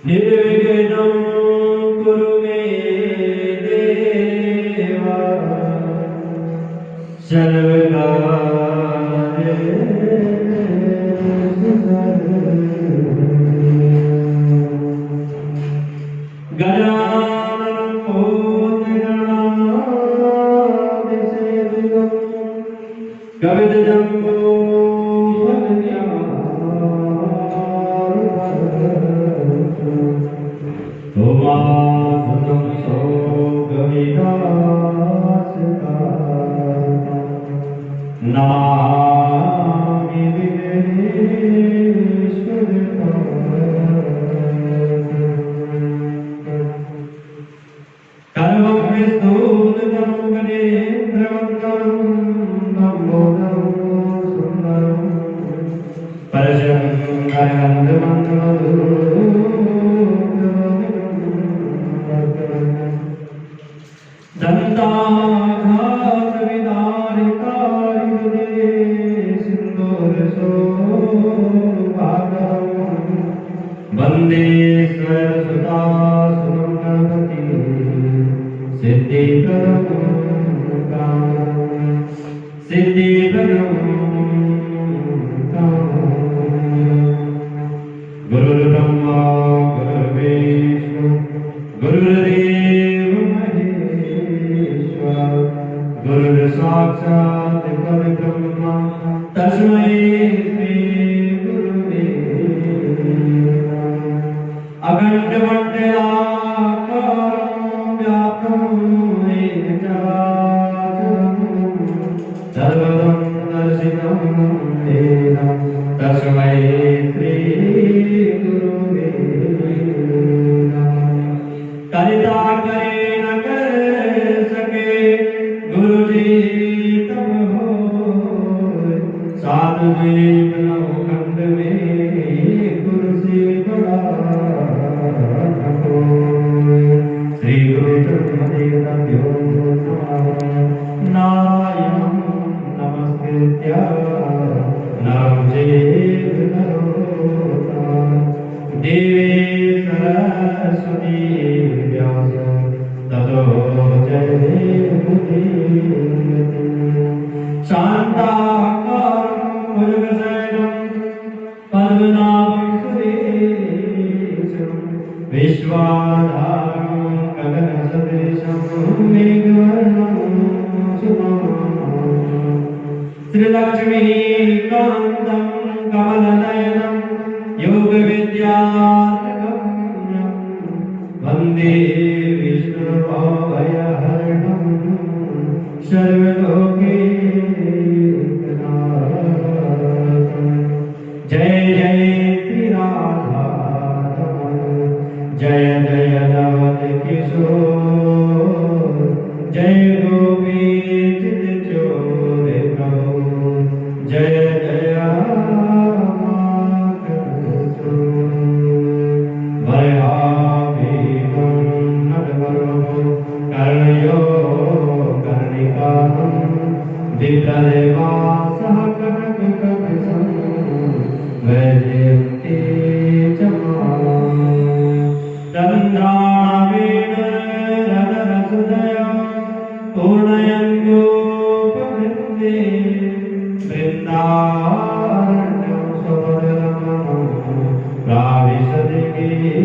निर्विघ्नं कुरु मे देव सर्वकार्येषु गजाननं भूतगणाधिसेवितं कवितजम्बो वंदे सरस्वता सुमंगलवती सिद्धिप्रदं गुरुर्ब्रह्मा गुरुर्विष्णु गुरुर्देवो महेश्वरः गुरुर्साक्षात् परब्रह्म तस्मै श्री गुरुवे अखण्डमण्डलाकारं व्याप्तं येन चराचरं सर्वं दर्शितं येन तस्मै श्री गुरुवे नमः। कलिता करे न कर सके गुरुजी तब होय, साधु में खंड में गुरु से बड़ा श्री गुरु ब्रह्मदेवताभ्यो नमः। नारायणं नमस्कृत्य नरं चैव नरोत्तमं देवीं सरस्वतीं व्यासं ततो जयमुदीरये। शान्ताकारं भुजगशयनं पद्मनाभं सुरेशं विश्वाधारं गगनसदृशं मेघवर्णं शुभं श्रीलक्ष्मीकान्तं कमलनयनं योगविद्यार्थगम्यं वन्दे विष्णुभवभयहरणं सर्वलोकैकनाथं। जय जय श्री राधारमण जय जय नवल किशोर जय गोपी चितचोर प्रभु जय जय कर्णयो कर्णिकारं विप्रदेवासः कनककपिशं वैजयन्ती च चन्द्रावेण रदरसुदया पूर्णयङ्गोपवृन्दे वृन्दारण्यं स्वपदरमणं प्राविशति गीते।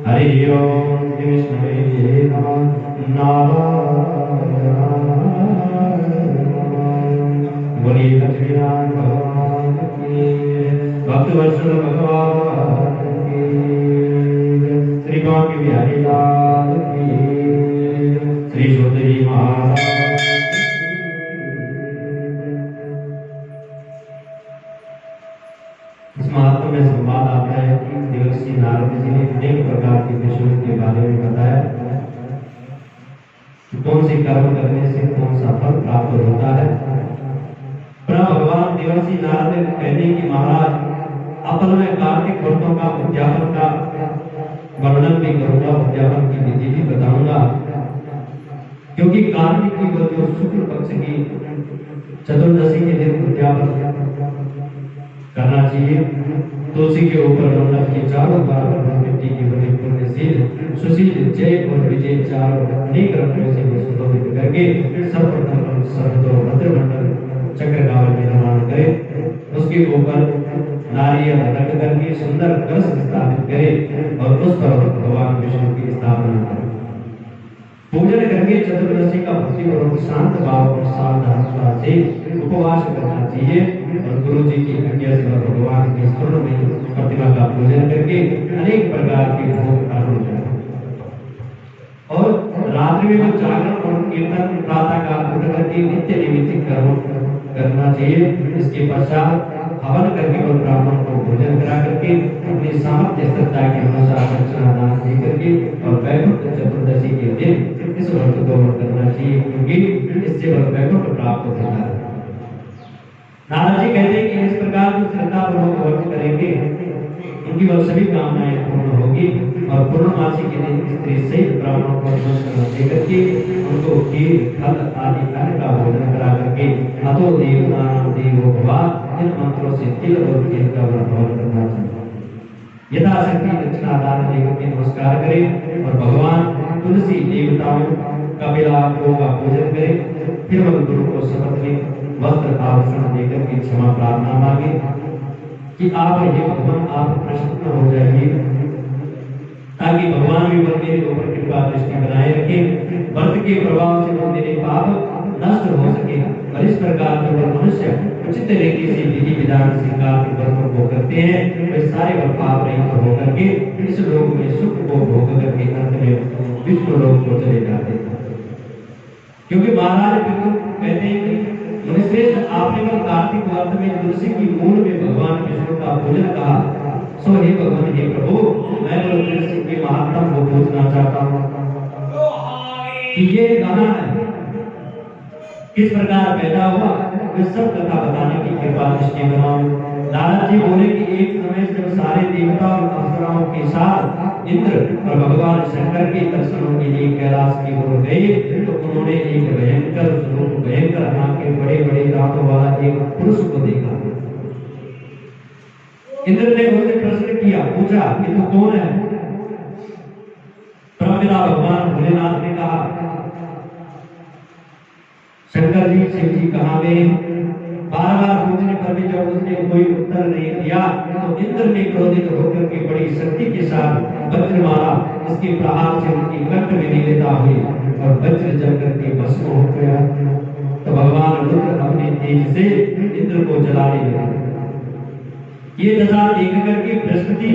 हरि ओम विष्णवे नमः। बोलिए लक्ष्मीनारायण भगवान की, भक्तवत्सल भगवान की, श्री बांके बिहारी लाल की, श्री सुंदरी महाराज। इस महात्मा में संवाद आता है कि देवर्षि नारद जी ने अनेक प्रकार के विषयों के बारे में बताया कि कौन से कर्म करने से कौन सा फल प्राप्त होता है। परम भगवान देवर्षि नारद ने कहने की महाराज अपल में कार्तिक व्रतों का उद्यापन का वर्णन भी करूंगा, उद्यापन की विधि भी बताऊंगा, क्योंकि कार्तिक की वो जो शुक्ल पक्ष की चतुर्दशी के दिन उद्यापन करना चाहिए। तुलसी के ऊपर मंडप की चारों बार मिट्टी की बनी पुण्यशील सुशील जय और विजय चारों अनेक रत्नों से सुशोभित करके सर्वप्रथम सर्वतो भद्रमंडल चक्र का निर्माण करें। उसके ऊपर नारियल रख करके सुंदर कलश स्थापित करें और उस पर भगवान विष्णु की स्थापना करें। पूजन करके चतुर्दशी का भक्तिपूर्वक शांत भाव और सावधानता से उपवास करना चाहिए और गुरु जी की आज्ञा से भगवान के स्वर्ण में प्रतिमा का पूजन करके अनेक प्रकार के भोग अर्पण करें और रात्रि में जागरण और कीर्तन प्रातः काल उठ करके नित्य नैमित्तिक कर्म करना चाहिए। इसके पश्चात हवन करके और ब्राह्मण को भोजन करा करके अपनी सामर्थ्य श्रद्धा के अनुसार दक्षिणा दान दे करके और वैकुंठ चतुर्दशी के दिन इस व्रत को करना चाहिए, क्योंकि इससे वैकुंठ प्राप्त होता है। नारद जी कहते हैं कि इस प्रकार जो श्रद्धा पूर्वक व्रत करेंगे उनकी वह सभी कामनाएं पूर्ण होगी और पूर्णमासी के दिन स्त्री सहित ब्राह्मणों को नमस्कार दे करके उनको खीर फल आदि अन्न का भोजन करा करके अतो देवनाम देवो भव इन मंत्रों से तिल और तेल का हवन करना चाहिए। यथाशक्ति दक्षिणा दान देकर के नमस्कार करें और भगवान तुलसी देवताओं कपिला को का पूजन करें। फिर वह गुरु को शपथ में वस्त्र आभूषण देकर के क्षमा प्रार्थना मांगे कि आप हे भगवान आप प्रसन्न हो जाइए, ताकि भगवान भी मेरे ऊपर कृपा दृष्टि बनाए रखे, व्रत के प्रभाव से मेरे पाप नष्ट हो सके। और इस प्रकार जो मनुष्य उचित तरीके से विधि विधान से कार्तिक व्रत को करते हैं वे सारे पाप रहित होकर के इस लोक में सुख को भोग करके अंत में विष्णु लोक को चले जाते हैं। क्योंकि महाराज कहते हैं कि मुनिश्रेष्ठ आपने कल कार्तिक व्रत में तुलसी की मूल में भगवान विष्णु का पूजन कहा, सो हे भगवान हे प्रभु मैं तुलसी के महात्मा को पूछना चाहता हूँ कि ये कहाँ है, किस प्रकार पैदा हुआ, वे सब कथा बताने की कृपा दृष्टि बनाओ। नारद जी बोले कि एक समय जब सारे देवता और अप्सराओं के साथ इंद्र और भगवान शंकर के दर्शनों के लिए कैलाश की ओर गए तो उन्होंने एक भयंकर स्वरूप भयंकर आंखें बड़े बड़े दांतों वाला एक पुरुष को देखा। इंद्र ने उससे प्रश्न किया, पूछा कि तू कौन है? परमपिता भगवान भोलेनाथ ने कहा, शंकर जी शिव जी कहाँ गए? बार बार पूछने पर भी जब उसने कोई उत्तर नहीं दिया तो इंद्र ने क्रोधित होकर के बड़ी शक्ति के साथ वज्र मारा। इसके प्रहार से उनकी कंठ में निलेता हुई और वज्र जल करके भस्म हो गया। तो भगवान रुद्र अपने तेज से इंद्र को जलाने लगे। ये दशा देख करके बृहस्पति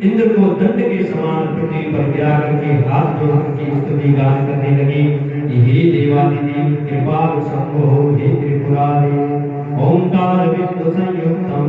इंद्र को दंड के समान पृथ्वी पर गिरा करके हाथ जोड़ करके स्तुति गान करने लगे, हे देवादिदेव कृपालु शंभो हे त्रिपुरारी ओंकार विष्णु संयुक्तम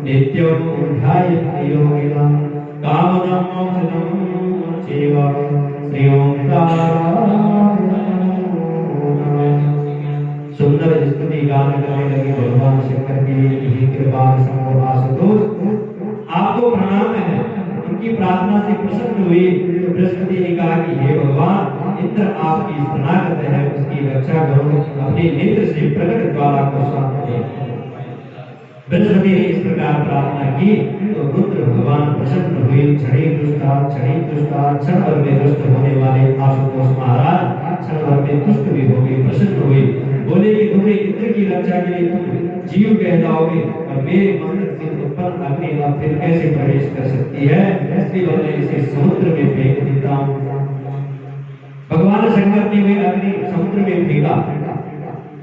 नित्यं ध्यायन्ति योगिनः कामदं मोक्षदं चैव श्री ओंकार। सुंदर स्तुति गान करने लगे भगवान शंकर के लिए, हे कृपालु शंभो आशुतोष आपको प्रणाम है। उनकी प्रार्थना से प्रसन्न हुए तो बृहस्पति ने कहा कि हे भगवान इंद्र आपकी शरणागत है, उसकी रक्षा करो, अपने नेत्र से प्रकट ज्वाला को शांत करो। बृहस्पति ने इस प्रकार प्रार्थना की तो रुद्र भगवान प्रसन्न हुए। क्षणी दुष्टा क्षण भर में दुष्ट होने वाले आशुतोष महाराज क्षण भर में तुष्ट भी हो गए, प्रसन्न हुए। बोले कि तुम्हें इंद्र की रक्षा के लिए तुम जीव कहलाओगे और मेरे मंत्र से उत्पन्न अग्नि फिर कैसे प्रवेश कर सकती है, इसलिए मैं इसे समुद्र में फेंक देता हूँ। भगवान शंकर ने वे अग्नि समुद्र में फेंका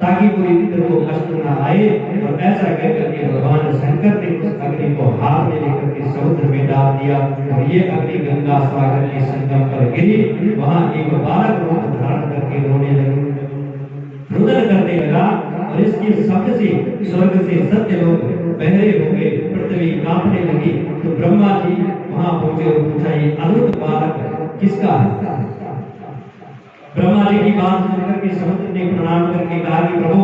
ताकि कोई इंद्र को कष्ट न आए और ऐसा कहकर के भगवान शंकर ने उस अग्नि को हाथ में लेकर के समुद्र में डाल दिया और ये अग्नि गंगा सागर के संगम पर गिरी। वहां एक बालक रूप धारण करके रोने लगे, रुदन करने लगा और इसके शब्द से स्वर्ग से सत्य लोग बहरे हो गए, पृथ्वी कांपने लगी। तो ब्रह्मा जी वहां पहुंचे और पूछा, ये अद्भुत बालक किसका है? ब्रह्मा जी की बात सुनकर के समुद्र ने प्रणाम करके कहा कि प्रभु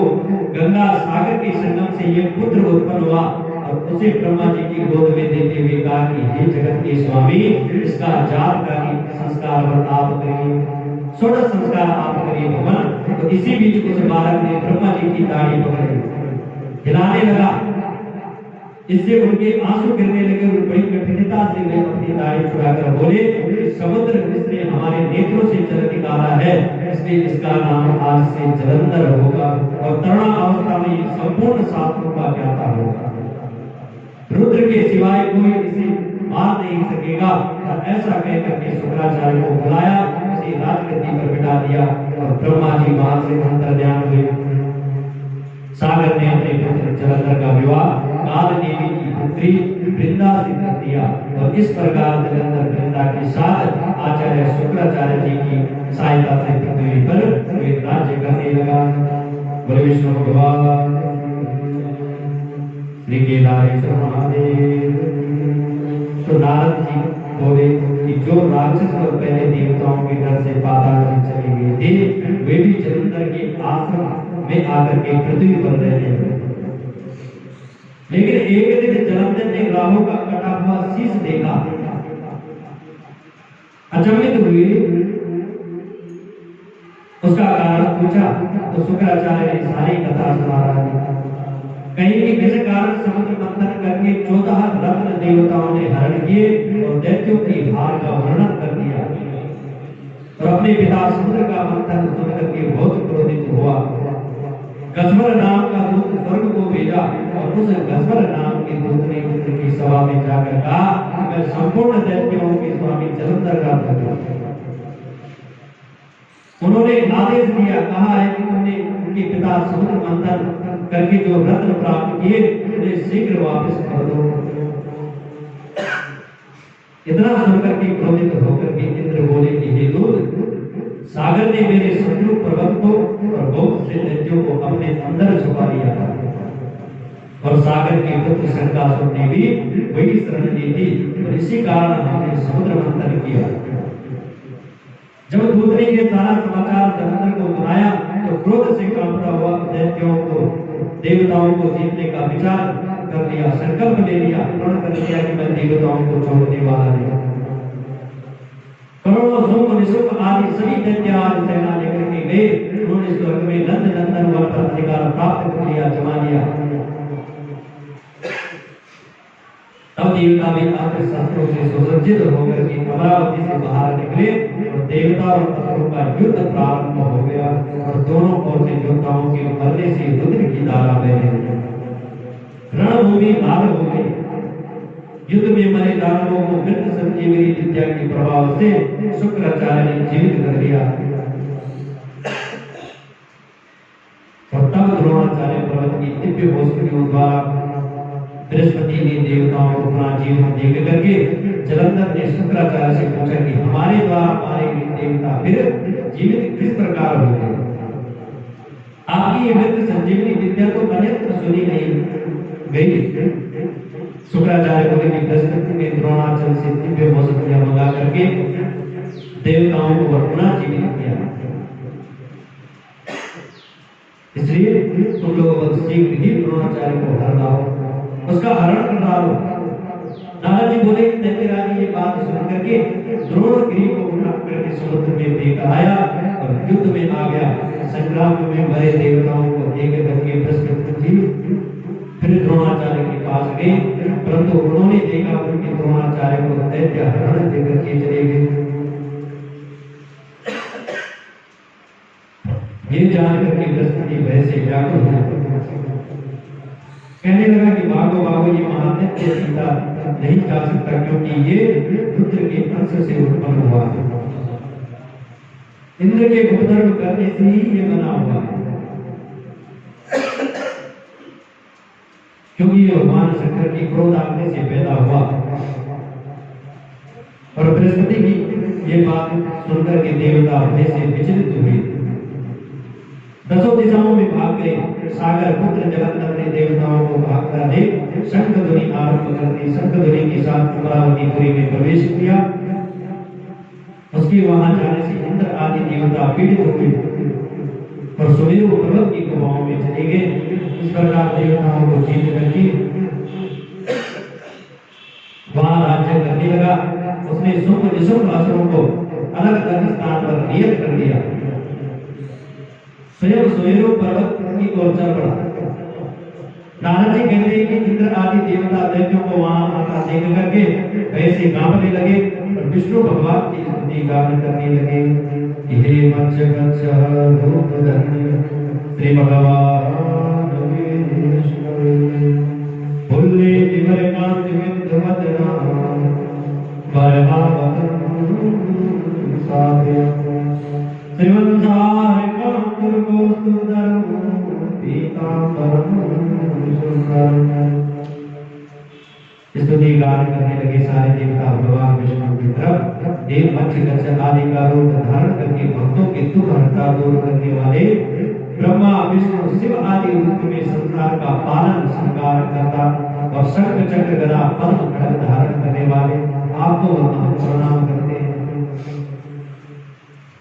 गंगा सागर के संगम से ये पुत्र उत्पन्न हुआ और उसे ब्रह्मा जी की गोद में देते हुए कहा कि हे जगत के स्वामी, इसका जातकारी संस्कार और आप करिए, षोडश संस्कार आप करिए भगवान। तो इसी बीच उस बालक ने ब्रह्मा जी की दाढ़ी पकड़ी, हिलाने लगा, इससे उनके आंसू गिरने लगे और बड़ी कठिनता से वे अपनी दाढ़ी छुड़ाकर बोले, समुद्र जिसने हमारे नेत्रों से जल निकाला है, इसलिए इसका नाम आज से जलंधर होगा और तरुणावस्था में संपूर्ण शास्त्रों का ज्ञाता होगा। रुद्र के सिवाय कोई इसे मार नहीं सकेगा। और ऐसा कहकर के शुक्राचार्य को बुलाया, उसे राजगद्दी पर बिठा दिया और ब्रह्मा जी वहां से अंतर्ध्यान हुए। सागर ने अपने पुत्र जलंधर का विवाह काल देवी की पुत्री वृंदा से कर दिया और इस प्रकार जलंधर वृंदा के साथ आचार्य शुक्राचार्य जी की सहायता से पृथ्वी पर राज्य करने लगा। बोले विष्णु भगवान श्री केदारेश्वर महादेव। तो नारद जी बोले कि जो राक्षस और पहले देवताओं के घर से पाताल में चले गए थे, वे भी जलंधर के आश्रम में आकर के पृथ्वी पर रहने लगे। लेकिन एक दिन जलंधर ने राहु का कटा हुआ शीश देखा, अचंभित हुए, उसका कारण पूछा तो शुक्राचार्य ने सारी कथा सुना कहीं कि किस कारण समुद्र मंथन करके 14 रत्न देवताओं ने हरण किए और दैत्यों की हार का वर्णन कर दिया और अपने पिता समुद्र का मंथन सुन करके बहुत क्रोधित हुआ। गजवर नाम का दूत स्वर्ग को भेजा और उस गजवर नाम के दूत ने इंद्र की सभा में जाकर कहा कि मैं संपूर्ण दैत्यों के स्वामी जलंधर का दूत। उन्होंने आदेश दिया, कहा है कि तुमने उनके पिता समुद्र मंथन करके जो रत्न प्राप्त किए उन्हें शीघ्र वापस कर दो। इतना सुनकर के क्रोधित होकर के इंद्र बोले कि हे दूत, सागर ने मेरे शत्रु पर्वत को और बहुत से दैत्यों को अपने अंदर छुपा लिया था और सागर के पुत्र शंकासुर ने भी वही शरण ली थी और इसी कारण हमने समुद्र मंथन किया। जब दूत ने ये सारा समाचार जलंधर को सुनाया तो क्रोध से कांपता हुआ दैत्यों को देवताओं को जीतने का विचार कर लिया, संकल्प ले लिया, प्रण कर लिया कि मैं देवताओं को छोड़ने वाला नहीं। करोड़ों शुंभ निशुंभ आदि सभी दैत्य आज सेना लेकर के गए। उन्होंने स्वर्ग में नंद नंदन वन पर अधिकार प्राप्त कर लिया, जमा लिया। तब देवता भी अस्त्र शस्त्रों से सुसज्जित होकर के अमरावती से बाहर निकले और देवता और असुरों का युद्ध प्रारंभ हो गया और दोनों ओर से योद्धाओं के मरने से रुद्र की धारा बहने लगी। रणभूमि लाल हो गई। युद्ध में मरे दानवों को मृत संजीवनी विद्या के प्रभाव से शुक्राचार्य ने जीवित कर दिया और तब द्रोणाचार्य पर्वत की दिव्य औषधियों द्वारा बृहस्पति ने देवताओं को अपना जीवन देख करके जलंधर ने शुक्राचार्य से पूछा कि हमारे द्वारा मारे गए देवता फिर जीवित किस प्रकार होते हैं? आपकी ये मृत संजीवनी विद्या तो अन्यत्र सुनी नहीं गई। शुक्राचार्य बोले कि बृहस्पति ने द्रोणाचार्य से दिव्य औषधियां मंगा करके देवताओं को पुनः जीवित किया, इसलिए तुम लोग शीघ्र ही द्रोणाचार्य को हर लाओ, उसका हरण कर डालो। नारद जी बोले दैत्यराज ये बात सुन करके द्रोणगिरि को उठा करके समुद्र में फेंक आया और युद्ध में आ गया। संग्राम में मरे देवताओं को देख करके बृहस्पति जी फिर द्रोणाचार्य के पास गए, परंतु उन्होंने देखा उनके द्रोणाचार्य को दैत्य हरण देकर के चले गए। ये जानकर के बृहस्पति भय से व्याकुल हो कहने लगा कि भागो भागो, ये महादैत्य सीता नहीं जा सकता क्योंकि ये रुद्र के अंश से उत्पन्न हुआ है। इंद्र के उपद्रव करने से ही ये बना हुआ है, क्योंकि ये भगवान शंकर की क्रोध आने से पैदा हुआ। और बृहस्पति की ये बात सुनकर के देवता अपने से विचलित हुए, दसों दिशाओं में भाग गए। सागर पुत्र जलंधर ने देवताओं को भागता देख शंख ध्वनि आरंभ कर दी। शंख ध्वनि के साथ अमरावतीपुरी में प्रवेश किया। उसके वहां जाने से इंद्र आदि देवता पीड़ित हुए और सुमेरु पर्वत की गुफाओं में चले गए। इस प्रकार देवताओं को जीत करके लगा, उसने शुंभ निशुंभ असुरों को अलग अलग स्थान पर नियत कर दिया। स्वयं सुमेरु पर्वत की ओर चल पड़ा। नारद जी कहते हैं कि इंद्र आदि देवता दैत्यों को वहां आता देख करके ऐसे कांपने लगे और विष्णु भगवान की स्तुति गान करने लगे कि हे मत्स्य गच्छ रूप धरि श्री भगवान भुल्ले विमल कांत विद्ध वदना वरहावतन साधे श्रीवंशाय कांकुर गोस्तुधर पीतांबरम सुंदरम। स्तुति गान करने लगे सारे देवता भगवान विष्णु की तरफ। देव मत्स्य गच्छ आदि का रूप धारण करके भक्तों के दुख हरता दूर करने वाले ब्रह्मा विष्णु शिव आदि रूप में संसार का पालन संहार करता और शंख चक्र गदा पद्म खड्ग धारण करने वाले आपको हम प्रणाम करते हैं।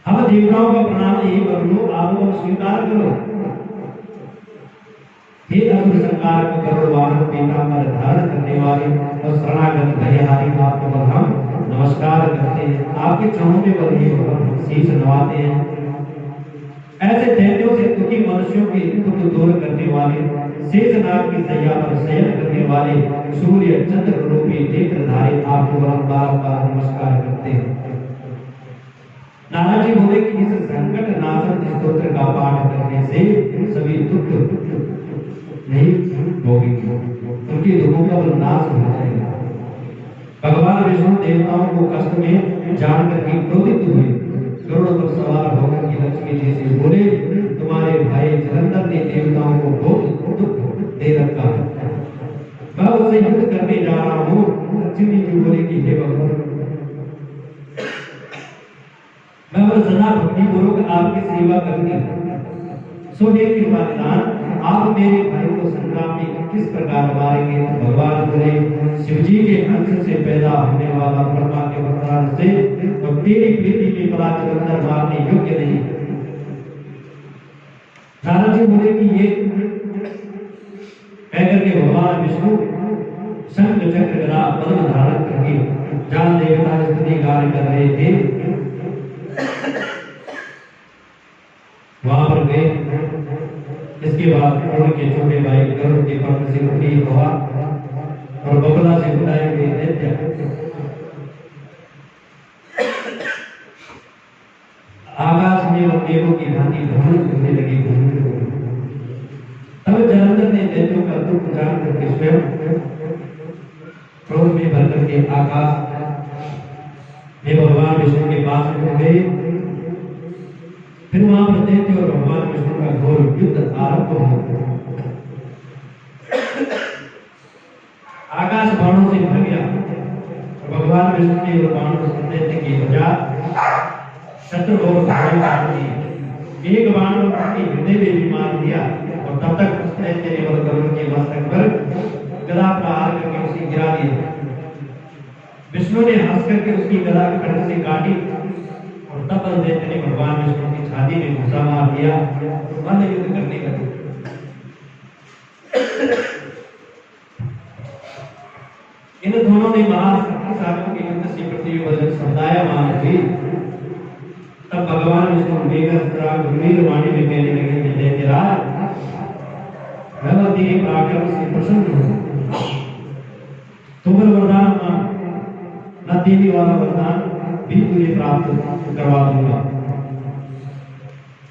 हम देवताओं का प्रणाम नहीं कर लो, आपको स्वीकार करो। हे असुर संहार को करोड़ वाहन पीतांबर धारण करने वाले और शरणागत भयहारी आपको हम नमस्कार करते हैं। आपके चरणों में बंधे होकर शीश नवाते हैं। ऐसे दैत्यों से दुखी मनुष्यों के दुख दूर करने वाले शेषनाग की सैया पर शयन करने वाले सूर्य चंद्र रूपी नेत्रधारी आपको हम बार-बार नमस्कार करते हैं। नारद जी बोले कि इस संकट नाशक स्तोत्र का पाठ करने से सभी दुख नहीं भोगेंगे, उनके दुखों का नाश हो जाएगा। भगवान विष्णु देवताओं को कष्ट में जान करके क्रोधित हुए। गरुड़ पर सवार होकर के लक्ष्मी जी से बोले, तुम्हारे भाई जलंधर ने देवताओं को बहुत दुख दे रखा है, मैं उससे युद्ध करने जा रहा हूँ। लक्ष्मी जी बोले कि हे भगवान, मैं बस सदा भक्ति पूर्वक आपकी सेवा करूंगी। सो हे कृपानिधान, आप मेरे भाई को संग्राम में किस प्रकार मारेंगे? भगवान बोले, शिव जी के अंश से पैदा होने वाला ब्रह्मा के वरदान से और तेरी प्रीति में पला जलंधर मारने योग्य नहीं। नारद जी बोले कि ये कहकर के भगवान विष्णु शंख चक्र गदा पद्म धारण करके जान देवता स्तुति गान कर रहे थे, वहां पर गए। इसके बाद उनके छोटे भाई गरुड़ के पंख से उठी हवा और बगला से उठाए गए दैत्य आकाश में देवों की भांति भ्रमण करने लगे। तब जलंधर ने दैत्यों का दुख जान करके स्वयं क्रोध में भर करके आकाश में भगवान विष्णु के पास हो गए। फिर वहां पर दैत्य और भगवान विष्णु का घोर युद्ध आरंभ हो गया। आकाश बाणों से भर गया और भगवान विष्णु ने उन बाणों को दैत्य की भुजा शत्रु और घायल काट दी। एक बाण उसके हृदय में भी मार दिया और तब तक उस दैत्य ने गरुड़ के मस्तक पर गदा प्रहार करके उसे गिरा दिया। विष्णु ने हंस करके उसकी गदा खड्ग से काटी और तब दैत्य ने भगवान विष्णु की छाती में घुसा मार दिया और मल्ल युद्ध करने लगे। इन दोनों ने महाशक्तिशालियों के युद्ध से पृथ्वी समुदायमान हुई। तब भगवान विष्णु गंभीर वाणी में कहने लगे कि दैत्यराज, मैं तेरे पराक्रम से प्रसन्न हूं। तुम्हारा वरदान न देने वाला वरदान भी तुझे प्राप्त करवा दूंगा।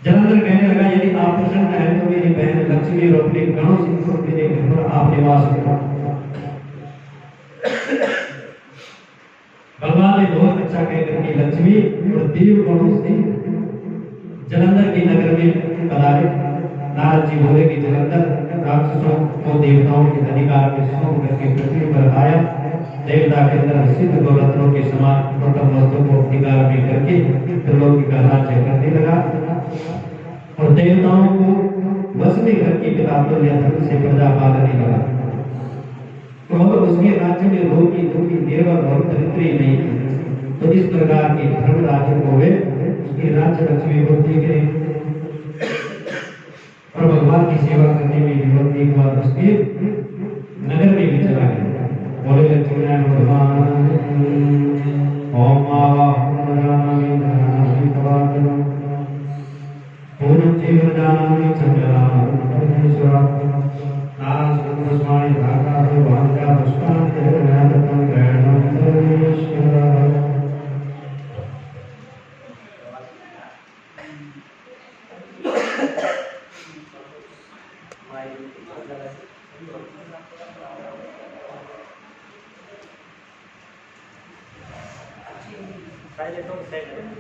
जलंधर कहने लगा, यदि आप प्रसन्न हैं तो मेरी बहन लक्ष्मी और अपने गणों से मेरे घर पर आप निवास करो। भगवान ने बहुत अच्छा कहकर के लक्ष्मी और देव गणों से जलंधर के नगर में पधारे। नारद जी बोले कि जलंधर राक्षसों को देवताओं के अधिकार में सौंप करके पृथ्वी पर आया। देवता के अंदर सिद्ध गौरत्नों के समान उत्तम वस्तुओं को अधिकार में करके त्रिलोकी का राज्य करने लगा और देवताओं को वश में करके पिता धर्म से प्रजा पालने लगा। और उसके राज्य में रोगी दुखी निर्बल और दरिद्री नहीं थी। तो इस प्रकार के धर्म राज्य को वे उसके राज्य लक्ष्मी को दे गए और भगवान की सेवा करने में विरोध एक बार उसके नगर में भी चला गया। बोले लक्ष्मीनारायण भगवान चंद्रराम परमेश्वर नारायण सुब्रह्मण्य भागा से भागा पुष्पांजलि ग्रहणं परमेश्वर पहले तो